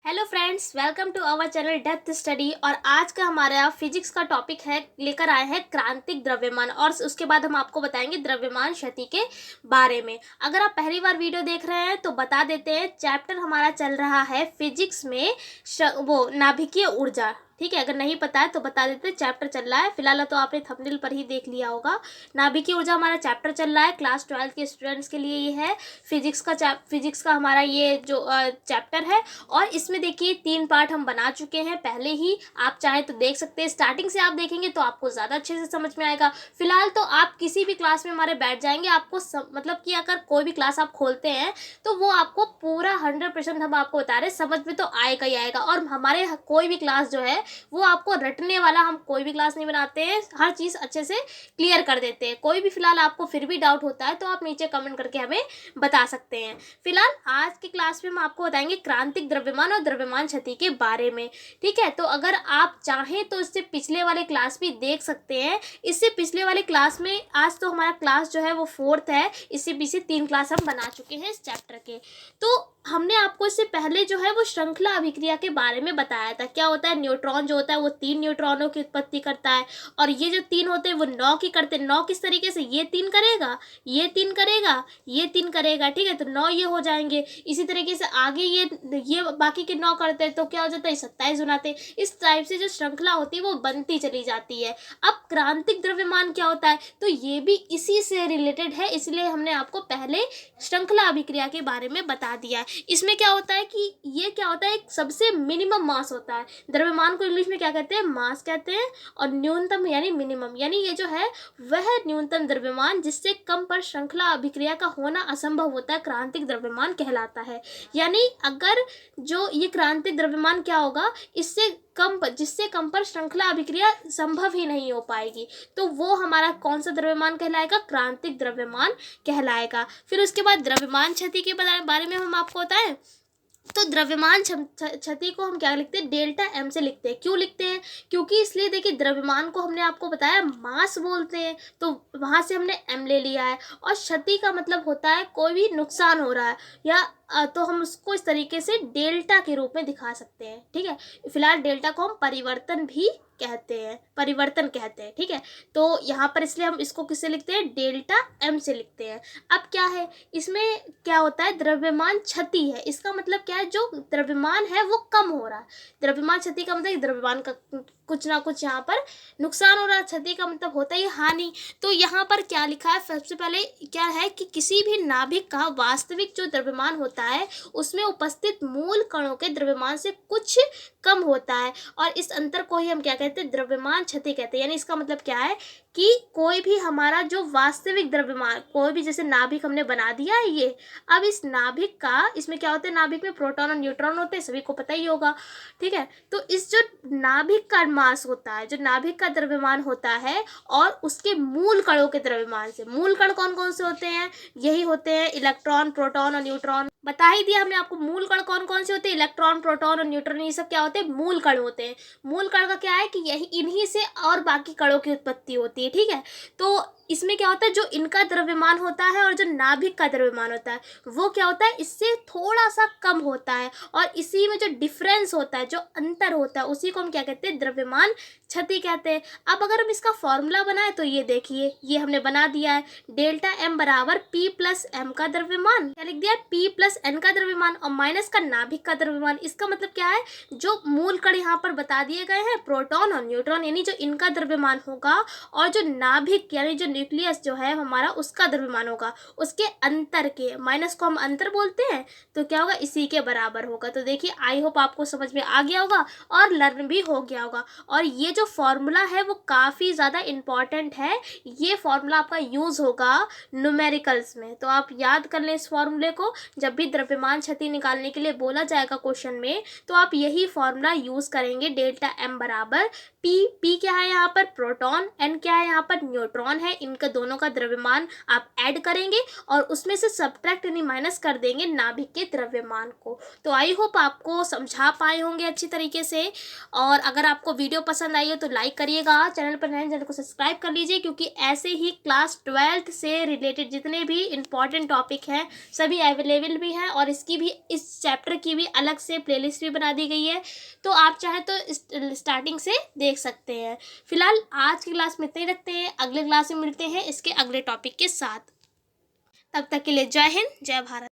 Hello friends, welcome to our channel depth study. और आज का हमारा फिजिक्स का टॉपिक है, लेकर आए हैं क्रांतिक द्रव्यमान। और उसके बाद हम आपको बताएंगे द्रव्यमान क्षति के बारे में। अगर आप पहली बार वीडियो देख रहे हैं तो बता देते हैं, चैप्टर हमारा चल रहा है फिजिक्स में वो नाभिकीय ऊर्जा। ठीक है, अगर नहीं पता है तो बता देते हैं, चैप्टर चल रहा है। फिलहाल तो आपने थंबनेल पर ही देख लिया होगा। नाभिकीय ऊर्जा हमारा चैप्टर चल रहा है, क्लास 12 के स्टूडेंट्स के लिए ये है। फिजिक्स का हमारा ये जो चैप्टर है। और इसमें देखिए 3 पार्ट हम बना चुके हैं पहले ही। आप चाहे तो देख सकते हैं, स्टार्टिंग से आप देखेंगे तो आपको ज़्यादा अच्छे से समझ में आएगा। फिलहाल तो आप किसी भी क्लास में हमारे बैठ जाएंगे, आपको मतलब कि अगर कोई भी क्लास आप खोलते हैं तो वो आपको पूरा 100% हम आपको बता रहे हैं, समझ में तो आएगा ही आएगा। और हमारे कोई भी क्लास जो है वो आपको रटने वाला हम कोई भी क्लास नहीं बनाते हैं, हर चीज़ अच्छे से क्लियर कर देते हैं। कोई भी फिलहाल आपको फिर भी डाउट होता है तो आप नीचे कमेंट करके हमें बता सकते हैं। फिलहाल आज की क्लास में हम आपको बताएंगे क्रांतिक द्रव्यमान और द्रव्यमान क्षति के बारे में। ठीक है, तो अगर आप चाहें तो इससे पिछले वाले क्लास भी देख सकते हैं। इससे पिछले वाले क्लास में, आज तो हमारा क्लास जो है वो 4th है, इससे पीछे 3 क्लास हम बना चुके हैं इस चैप्टर के। तो हमने आपको इससे पहले जो है वो श्रृंखला अभिक्रिया के बारे में बताया था। क्या होता है, न्यूट्रॉन जो होता है वो 3 न्यूट्रॉनों की उत्पत्ति करता है, और ये जो 3 होते हैं वो 9 की करते हैं। 9 किस तरीके से, ये 3 करेगा, ये 3 करेगा, ये 3 करेगा। ठीक है, तो 9 ये हो जाएंगे। इसी तरीके से आगे ये बाकी के 9 करते हैं तो क्या हो जाता है, 27 बनाते हैं। इस टाइप से जो श्रृंखला होती है वो बनती चली जाती है। अब क्रांतिक द्रव्यमान क्या होता है, तो ये भी इसी से रिलेटेड है, इसलिए हमने आपको पहले श्रृंखला अभिक्रिया के बारे में बता दिया है। इसमें क्या होता है कि ये क्या होता है, एक सबसे मिनिमम मास होता है। द्रव्यमान को इंग्लिश में क्या कहते हैं, मास कहते हैं। और न्यूनतम यानी मिनिमम, यानी ये जो है वह न्यूनतम द्रव्यमान जिससे कम पर श्रृंखला अभिक्रिया का होना असंभव होता है, क्रांतिक द्रव्यमान कहलाता है। यानी अगर जो ये क्रांतिक द्रव्यमान क्या होगा, जिससे कम पर श्रृंखला अभिक्रिया संभव ही नहीं हो पाएगी, तो वो हमारा कौन सा द्रव्यमान कहलाएगा, क्रांतिक द्रव्यमान कहलाएगा। फिर उसके बाद द्रव्यमान क्षति के बारे में हम आपको बताएं तो द्रव्यमान क्षति को हम क्या लिखते हैं, डेल्टा एम से लिखते हैं। क्यों लिखते हैं, क्योंकि इसलिए देखिए, द्रव्यमान को हमने आपको बताया मास बोलते हैं, तो वहाँ से हमने एम ले लिया है। और क्षति का मतलब होता है कोई भी नुकसान हो रहा है, या तो हम उसको इस तरीके से डेल्टा के रूप में दिखा सकते हैं। ठीक है, फिलहाल डेल्टा को हम परिवर्तन कहते हैं। ठीक है, तो यहाँ पर इसलिए हम इसको किससे लिखते हैं, डेल्टा एम से लिखते हैं। अब क्या है, इसमें क्या होता है, द्रव्यमान क्षति है। इसका मतलब क्या है, जो द्रव्यमान है वो कम हो रहा है। द्रव्यमान क्षति का मतलब द्रव्यमान का कुछ ना कुछ यहाँ पर नुकसान हो रहा है। क्षति का मतलब होता है हानि। तो यहाँ पर क्या लिखा है, सबसे पहले क्या है कि किसी भी नाभिक का वास्तविक जो द्रव्यमान होता है उसमें उपस्थित मूल कणों के द्रव्यमान से कुछ कम होता है, और इस अंतर को ही हम क्या कहते हैं, द्रव्यमान क्षति कहते हैं। यानी इसका मतलब क्या है कि कोई भी हमारा जो वास्तविक द्रव्यमान, कोई भी जैसे नाभिक हमने बना दिया है ये, अब इस नाभिक का, इसमें क्या होता है, नाभिक में प्रोटॉन और न्यूट्रॉन होते हैं, सभी को पता ही होगा। ठीक है, तो इस जो नाभिक का मास होता है, जो नाभिक का द्रव्यमान होता है, और उसके मूल कणों के द्रव्यमान से, मूल कण कौन कौन से होते हैं, यही होते हैं इलेक्ट्रॉन, प्रोटॉन और न्यूट्रॉन। बता ही दिया हमने आपको, मूल कण कौन कौन से होते हैं, इलेक्ट्रॉन, प्रोटॉन और न्यूट्रॉन, ये सब क्या होते हैं, मूल कण होते हैं। मूल कण का क्या है कि यही, इन्हीं से और बाकी कणों की उत्पत्ति होती है। ठीक है, तो इसमें क्या होता है, जो इनका द्रव्यमान होता है और जो नाभिक का द्रव्यमान होता है वो क्या होता है, इससे थोड़ा सा कम होता है। और इसी में जो डिफरेंस होता है, जो अंतर होता है, उसी को हम क्या कहते हैं, द्रव्यमान क्षति कहते हैं। अब अगर हम इसका फॉर्मूला बनाए तो ये देखिए, ये हमने बना दिया है, डेल्टा एम बराबर पी प्लस एम का द्रव्यमान, क्या लिख दिया, पी प्लस एन का द्रव्यमान और माइनस का नाभिक का द्रव्यमान। इसका मतलब क्या है, जो मूल कण यहाँ पर बता दिए गए हैं, प्रोटॉन और न्यूट्रॉन, यानी जो इनका द्रव्यमान होगा, और जो नाभिक यानी जो न्यूक्लियस जो है हमारा, उसका द्रव्यमान होगा, उसके अंतर के, माइनस को हम अंतर बोलते हैं, तो क्या होगा, इसी के बराबर होगा। तो देखिए, आई होप आपको समझ में आ गया होगा और लर्न भी हो गया होगा। और ये जो फॉर्मूला है वो काफ़ी ज़्यादा इम्पॉर्टेंट है। ये फॉर्मूला आपका यूज़ होगा न्यूमेरिकल्स में, तो आप याद कर लें इस फॉर्मूले को। जब भी द्रव्यमान क्षति निकालने के लिए बोला जाएगा क्वेश्चन में, तो आप यही फॉर्मूला यूज़ करेंगे, डेल्टा एम बराबर पी क्या है यहाँ पर, प्रोटॉन, एन क्या है यहाँ पर, न्यूट्रॉन है, इनका दोनों का द्रव्यमान आप ऐड करेंगे और उसमें से सब्ट्रैक्ट यानी माइनस कर देंगे नाभिक के द्रव्यमान को। तो आई होप आपको समझा पाए होंगे अच्छी तरीके से। और अगर आपको वीडियो पसंद आई हो तो लाइक करिएगा, चैनल पर नए चैनल को सब्सक्राइब कर लीजिए, क्योंकि ऐसे ही क्लास 12th से रिलेटेड जितने भी इंपॉर्टेंट टॉपिक हैं सभी अवेलेबल भी हैं, और इसकी भी, इस चैप्टर की भी अलग से प्लेलिस्ट भी बना दी गई है, तो आप चाहे तो स्टार्टिंग से देख सकते हैं। फिलहाल आज की क्लास में इतना ही रखते हैं, अगले क्लास में मिलते हैं इसके अगले टॉपिक के साथ। तब तक के लिए जय हिंद, जय भारत।